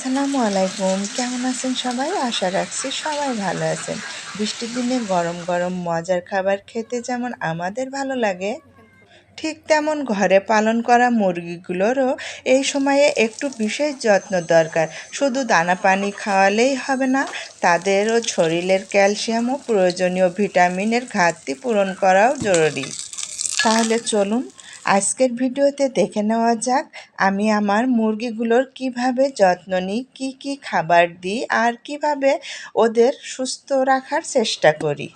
আসসালামু আলাইকুম, কেমন আছেন সবাই? আশা রাখছি সবাই ভালো আছেন। বৃষ্টির দিনে গরম গরম মজার খাবার খেতে যেমন আমাদের ভালো লাগে, ঠিক তেমন ঘরে পালন করা মুরগিগুলোরও এই সময়ে একটু বিশেষ যত্ন দরকার। শুধু দানা পানি খাওয়ালেই হবে না, তাদেরও শরীরের ক্যালসিয়াম ও প্রয়োজনীয় ভিটামিনের ঘাটতি পূরণ করাও জরুরি। তাহলে চলুন আজকের ভিডিওতে দেখে নেওয়া যাক আমি আমার মুরগিগুলোর কিভাবে যত্ন নিই, কী খাবার দিই আর কিভাবে ওদের সুস্থ রাখার চেষ্টা করি।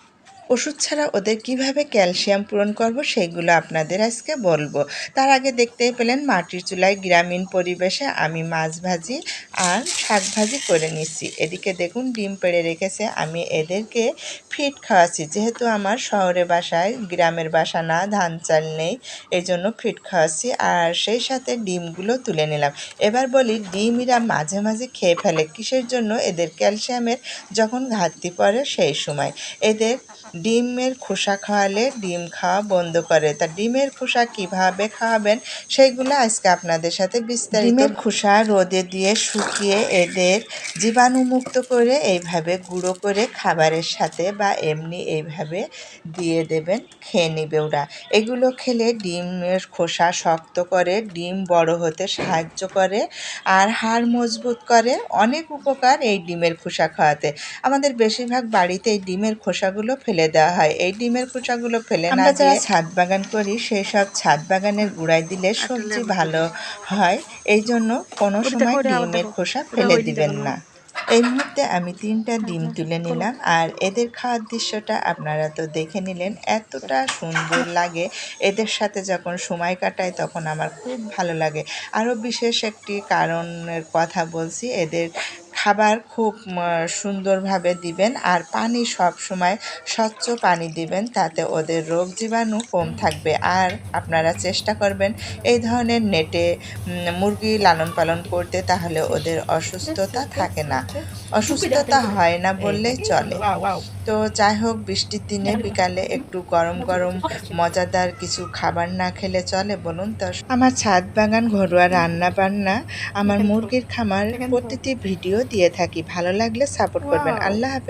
ওষুধ ছাড়া ওদের কিভাবে ক্যালসিয়াম পূরণ করব সেগুলো আপনাদের আজকে বলবো। তার আগে দেখতেই পেলেন মাটির চুলায় গ্রামীণ পরিবেশে আমি মাছ ভাজি আর শাক ভাজি করে নিচ্ছি। এদিকে দেখুন ডিম পেড়ে রেখেছে, আমি এদেরকে ফিড খাওয়াচ্ছি। যেহেতু আমার শহরে বাসায়, গ্রামের বাসা না, ধান চাল নেই, এই জন্য ফিড খাওয়াচ্ছি আর সেই সাথে ডিমগুলো তুলে নিলাম। এবার বলি, ডিম এরা মাঝে মাঝে খেয়ে ফেলে কিসের জন্য? এদের ক্যালসিয়ামের যখন ঘাটতি পড়ে সেই সময়। এদের ডিমের খোসা খাওয়ালে ডিম খাওয়া বন্ধ করে। তা ডিমের খোসা কিভাবে খাওয়াবেন সেইগুলো আজকে আপনাদের সাথে বিস্তারিত। ডিমের খোসা রোদে দিয়ে শুকিয়ে এদের জীবাণুমুক্ত করে এইভাবে গুঁড়ো করে খাবারের সাথে বা এমনি এইভাবে দিয়ে দেবেন, খেয়ে নেবে ওরা। এগুলো খেলে ডিমের খোসা শক্ত করে, ডিম বড় হতে সাহায্য করে আর হাড় মজবুত করে। অনেক উপকার এই ডিমের খোসা খাওয়াতে। আমাদের বেশিরভাগ বাড়িতে এই ডিমের খোসাগুলো ফেলে দেওয়া হয়। এই ডিমের খোসাগুলো ফেলে না দিয়ে যারা ছাদ বাগান করি সেই সব ছাদ বাগানের গুঁড়ায় দিলে সবজি ভালো হয়। এই জন্য কোনো সময় ডিমের খোসা ফেলে দিবেন না। এই মুহূর্তে আমি 3টা ডিম তুলে নিলাম আর এদের খাওয়ার দৃশ্যটা আপনারা তো দেখে নিলেন। এতটা সুন্দর লাগে এদের সাথে যখন সময় কাটাই, তখন আমার খুব ভালো লাগে। আরও বিশেষ একটি কারণের কথা বলছি, এদের খাবার খুব সুন্দরভাবে দিবেন আর পানি সব সময় স্বচ্ছ পানি দিবেন, তাতে ওদের রোগ জীবাণু কম থাকবে। আর আপনারা চেষ্টা করবেন এই ধরনের নেটে মুরগি লালন পালন করতে, তাহলে ওদের অসুস্থতা থাকে না, অসুস্থতা হয় না বললেই চলে। তো যাই হোক, বৃষ্টির দিনে বিকালে একটু গরম গরম মজাদার কিছু খাবার না খেলে চলে বলুন? তো আমার ছাদ বাগান, ঘরোয়া রান্না বান্না, আমার মুরগির খামার প্রতিটি ভিডিও দিয়ে থাকি। ভালো লাগলে সাপোর্ট করবেন। আল্লাহ হাফেজ।